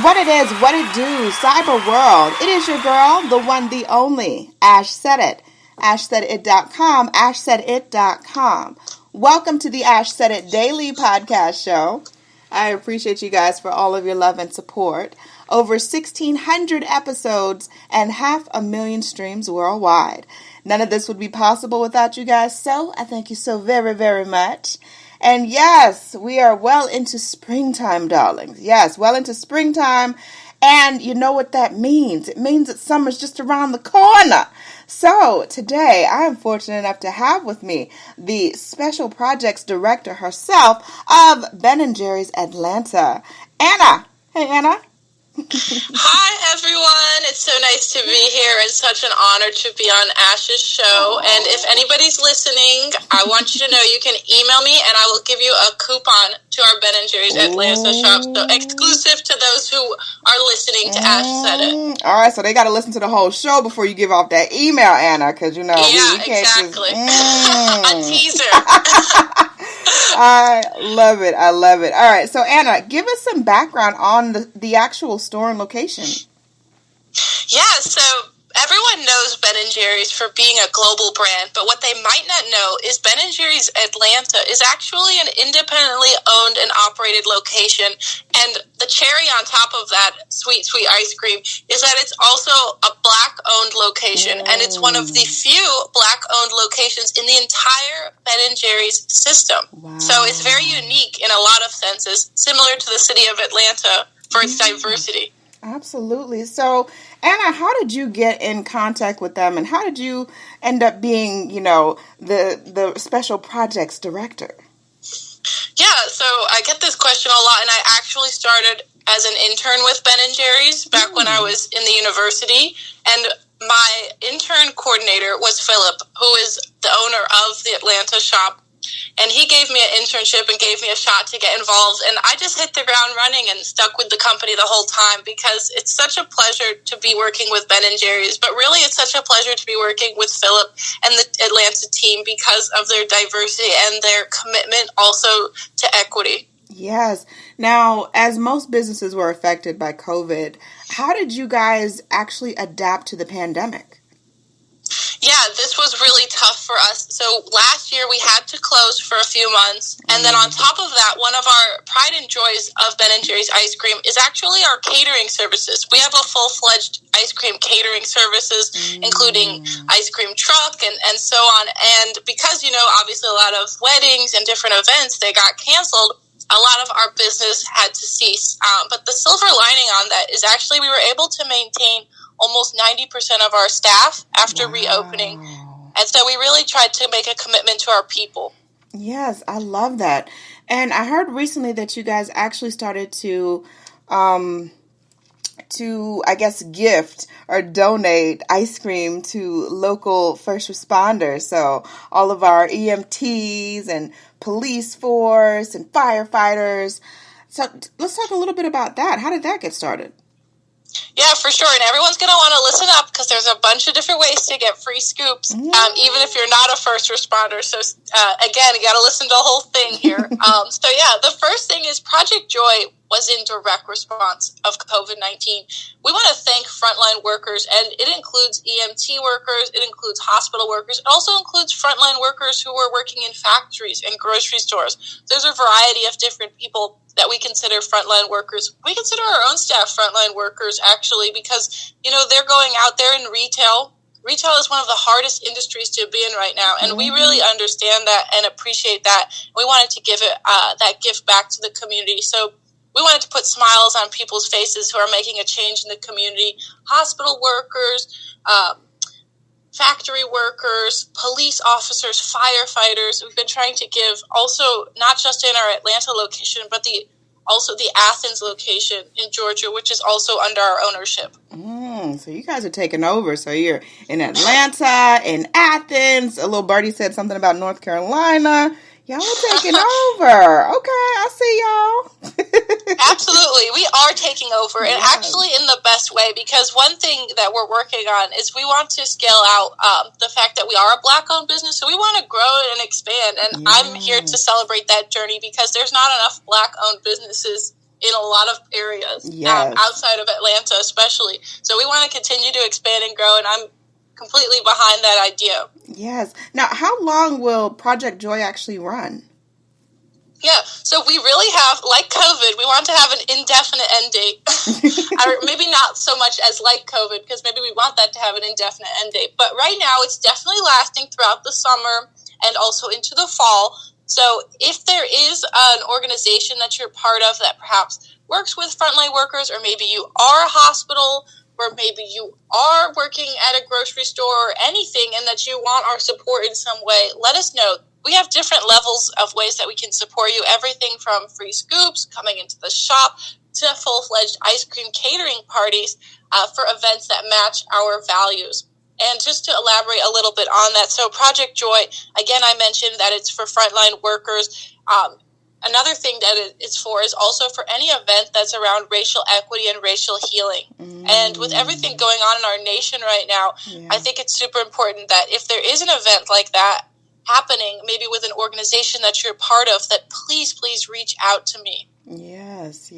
What it is, what it do, cyber world. It is your girl, the one, the only, Ash Said It. AshSaidIt.com, AshSaidIt.com. Welcome to the Ash Said It Daily Podcast Show. I appreciate you guys for all of your love and support. Over 1,600 episodes and 500,000 streams worldwide. None of this would be possible without you guys, so I thank you so very, very much. And yes, we are well into springtime, darlings. Yes, well into springtime. And you know what that means. It means that summer's just around the corner. So today, I am fortunate enough to have with me the Special Projects Director herself of Ben & Jerry's Atlanta, Anna. Hey, Anna. Hi, everyone. It's so nice to be here. It's such an honor to be on Ash's show. And if anybody's listening, I want you to know you can email me and I will give you a coupon to our Ben & Jerry's Atlanta shop. So exclusive to those who are listening to Ash Said It. All right, so they got to listen to the whole show before you give off that email, Anna, because you know we can't exactly. A teaser. I love it. I love it. All right. So, Anna, give us some background on the actual store and location. Yeah. So everyone knows Ben & Jerry's for being a global brand, but what they might not know is Ben & Jerry's Atlanta is actually an independently owned and operated location. And the cherry on top of that sweet, sweet ice cream is that it's also a Black-owned location, and it's one of the few Black-owned locations in the entire Ben & Jerry's system. Wow. So it's very unique in a lot of senses, similar to the city of Atlanta for its diversity. Absolutely. So, Anna, how did you get in contact with them, and how did you end up being, the Special Projects Director? Yeah, so I get this question a lot, and I actually started as an intern with Ben & Jerry's back when I was in the university, and my intern coordinator was Philip, who is the owner of the Atlanta shop. And he gave me an internship and gave me a shot to get involved. And I just hit the ground running and stuck with the company the whole time because it's such a pleasure to be working with Ben & Jerry's. But really, it's such a pleasure to be working with Philip and the Atlanta team because of their diversity and their commitment also to equity. Yes. Now, as most businesses were affected by COVID, how did you guys actually adapt to the pandemic? Yeah, this was really tough for us. So last year we had to close for a few months. And then on top of that, one of our pride and joys of Ben & Jerry's ice cream is actually our catering services. We have a full-fledged ice cream catering services, including ice cream truck and so on. And because, obviously a lot of weddings and different events, they got canceled, a lot of our business had to cease. But the silver lining on that is actually we were able to maintain almost 90% of our staff after reopening. And so we really tried to make a commitment to our people. Yes, I love that. And I heard recently that you guys actually started to gift or donate ice cream to local first responders. So all of our EMTs and police force and firefighters. So let's talk a little bit about that. How did that get started? Yeah, for sure. And everyone's going to want to listen up because there's a bunch of different ways to get free scoops, even if you're not a first responder. So, again, you got to listen to the whole thing here. The first thing is Project Joy was in direct response of COVID-19. We want to thank frontline workers, and it includes EMT workers, it includes hospital workers, it also includes frontline workers who were working in factories and grocery stores. There's a variety of different people that we consider frontline workers. We consider our own staff frontline workers, actually, because, they're going out there in retail. Retail is one of the hardest industries to be in right now, and we really understand that and appreciate that. We wanted to give it that gift back to the community. So we wanted to put smiles on people's faces who are making a change in the community. Hospital workers, factory workers, police officers, firefighters. We've been trying to give also, not just in our Atlanta location, but also the Athens location in Georgia, which is also under our ownership. So you guys are taking over. So you're in Atlanta, in Athens. A little birdie said something about North Carolina. Y'all are taking over. Okay, I see y'all. Absolutely. We are taking over, and actually in the best way, because one thing that we're working on is we want to scale out the fact that we are a Black-owned business, so we want to grow and expand, and I'm here to celebrate that journey because there's not enough Black-owned businesses in a lot of areas, yes. Outside of Atlanta especially. So we want to continue to expand and grow, and I'm completely behind that idea. Yes. Now, how long will Project Joy actually run? Yeah, so we really have, like COVID, we want to have an indefinite end date. Or maybe not so much as like COVID, because maybe we want that to have an indefinite end date. But right now, it's definitely lasting throughout the summer and also into the fall. So if there is an organization that you're part of that perhaps works with frontline workers, or maybe you are a hospital, or maybe you are working at a grocery store or anything, and that you want our support in some way, let us know. We have different levels of ways that we can support you. Everything from free scoops, coming into the shop, to full-fledged ice cream catering parties for events that match our values. And just to elaborate a little bit on that, so Project Joy, again, I mentioned that it's for frontline workers. Another thing that it's for is also for any event that's around racial equity and racial healing. And with everything going on in our nation right now, I think it's super important that if there is an event like that happening, maybe with an organization that you're part of, that please reach out to me. Yes.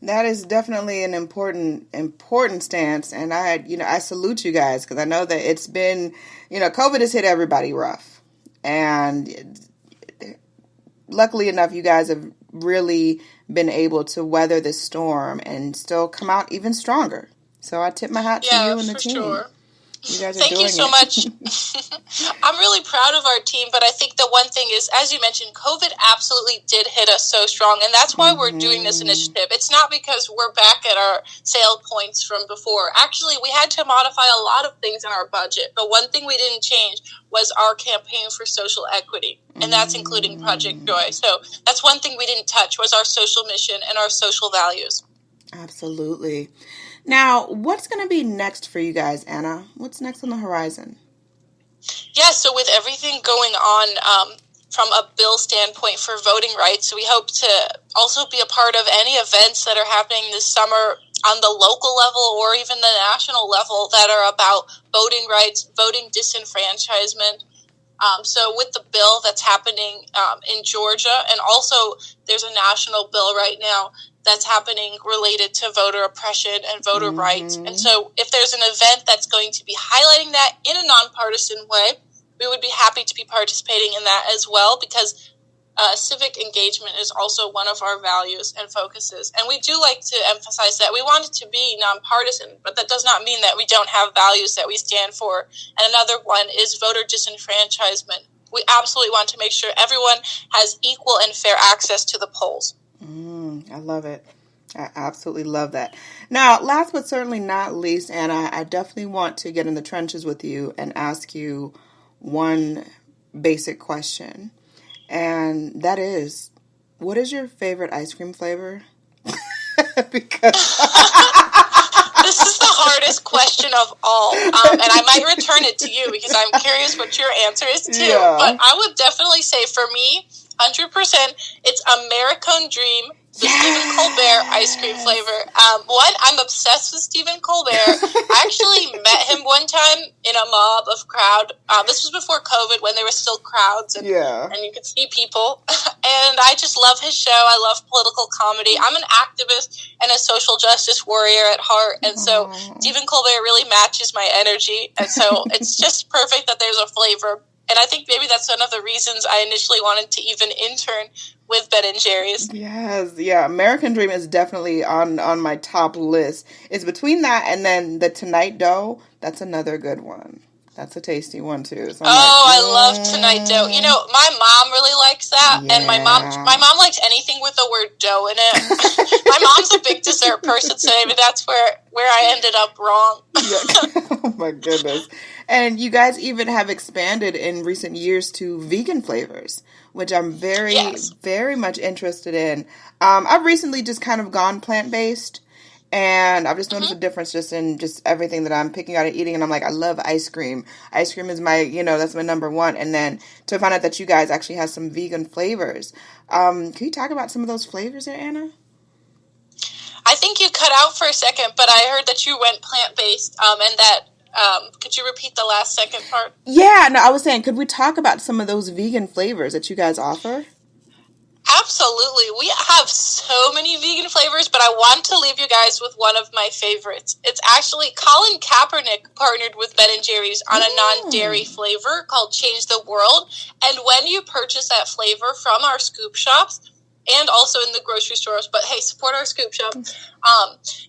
That is definitely an important stance, and I salute you guys, because I know that it's been, COVID has hit everybody rough, and luckily enough, you guys have really been able to weather this storm and still come out even stronger. So I tip my hat to you and the team. Sure. You guys are Thank doing you so it. much. I'm really proud of our team, but I think the one thing is, as you mentioned, COVID absolutely did hit us so strong, and that's why we're doing this initiative. It's not because we're back at our sale points from before. Actually, we had to modify a lot of things in our budget, but one thing we didn't change was our campaign for social equity, and that's including Project Joy. So that's one thing we didn't touch, was our social mission and our social values. Absolutely. Now, what's going to be next for you guys, Anna? What's next on the horizon? Yeah, so with everything going on from a bill standpoint for voting rights, we hope to also be a part of any events that are happening this summer on the local level or even the national level that are about voting rights, voting disenfranchisement. So with the bill that's happening in Georgia, and also there's a national bill right now that's happening related to voter oppression and voter rights. And so if there's an event that's going to be highlighting that in a nonpartisan way, we would be happy to be participating in that as well, because civic engagement is also one of our values and focuses. And we do like to emphasize that we want it to be nonpartisan, but that does not mean that we don't have values that we stand for. And another one is voter disenfranchisement. We absolutely want to make sure everyone has equal and fair access to the polls. I love it. I absolutely love that. Now, last but certainly not least, Anna, I definitely want to get in the trenches with you and ask you one basic question. And that is, what is your favorite ice cream flavor? Because this is the hardest question of all. And I might return it to you because I'm curious what your answer is too. Yeah. But I would definitely say, for me, 100%, it's American Dream, the Stephen Colbert ice cream flavor. One, I'm obsessed with Stephen Colbert. I actually met him one time in a mob of crowd. This was before COVID, when there were still crowds and you could see people. And I just love his show. I love political comedy. I'm an activist and a social justice warrior at heart. And so Stephen Colbert really matches my energy. And so it's just perfect that there's a flavor. And I think maybe that's one of the reasons I initially wanted to even intern with Ben & Jerry's. Yes, yeah. American Dream is definitely on my top list. It's between that and then the Tonight Dough. That's another good one. That's a tasty one too. So I love Tonight Dough. You know, my mom really likes that, and my mom likes anything with the word dough in it. My mom's a big dessert person, so maybe that's where I ended up wrong. Oh my goodness. And you guys even have expanded in recent years to vegan flavors, which I'm very much interested in. I've recently just kind of gone plant-based, and I've just noticed a difference just in just everything that I'm picking out and eating. And I'm like, I love ice cream. Ice cream is my, that's my number one. And then to find out that you guys actually have some vegan flavors. Can you talk about some of those flavors there, Anna? I think you cut out for a second, but I heard that you went plant-based, and that, could you repeat the last second part? Yeah, no, I was saying, could we talk about some of those vegan flavors that you guys offer? Absolutely. We have so many vegan flavors, but I want to leave you guys with one of my favorites. It's actually Colin Kaepernick partnered with Ben & Jerry's on a non-dairy flavor called Change the World. And when you purchase that flavor from our scoop shops, and also in the grocery stores, but hey, support our scoop shop,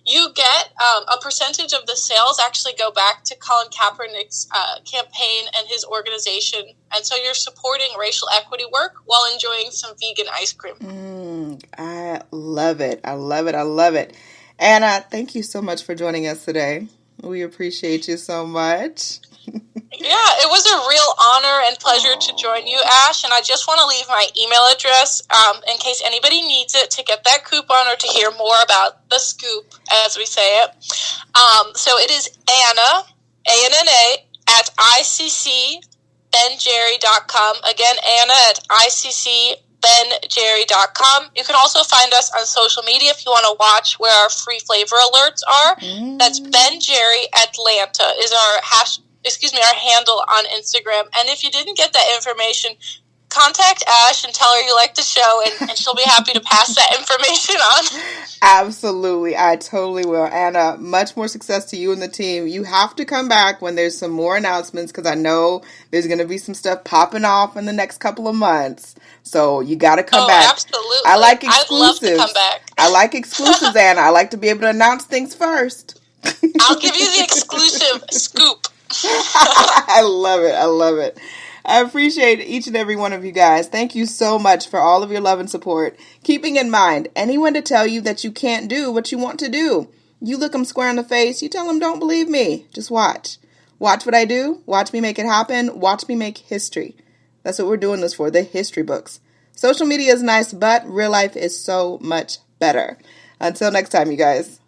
you get a percentage of the sales actually go back to Colin Kaepernick's campaign and his organization. And so you're supporting racial equity work while enjoying some vegan ice cream. I love it. I love it. I love it. Anna, thank you so much for joining us today. We appreciate you so much. Yeah, it was a real honor and pleasure to join you, Ash, and I just want to leave my email address in case anybody needs it to get that coupon or to hear more about the scoop, as we say it. So it is Anna, A-N-N-A, at iccbenjerry.com. Again, Anna at iccbenjerry.com. You can also find us on social media if you want to watch where our free flavor alerts are. That's Ben Jerry Atlanta is our our handle on Instagram. And if you didn't get that information, contact Ash and tell her you like the show, and she'll be happy to pass that information on. Absolutely. I totally will. Anna, much more success to you and the team. You have to come back when there's some more announcements, because I know there's going to be some stuff popping off in the next couple of months. So you got to come back. Absolutely. I like exclusives. I'd love to come back. I like exclusives, Anna. I like to be able to announce things first. I'll give you the exclusive scoop. I love it. I love it. I appreciate each and every one of you guys. Thank you so much for all of your love and support. Keeping in mind, anyone to tell you that you can't do what you want to do, you look them square in the face, you tell them don't believe me. Just watch. Watch what I do. Watch me make it happen. Watch me make history. That's what we're doing this for, the history books. Social media is nice, but real life is so much better. Until next time, you guys.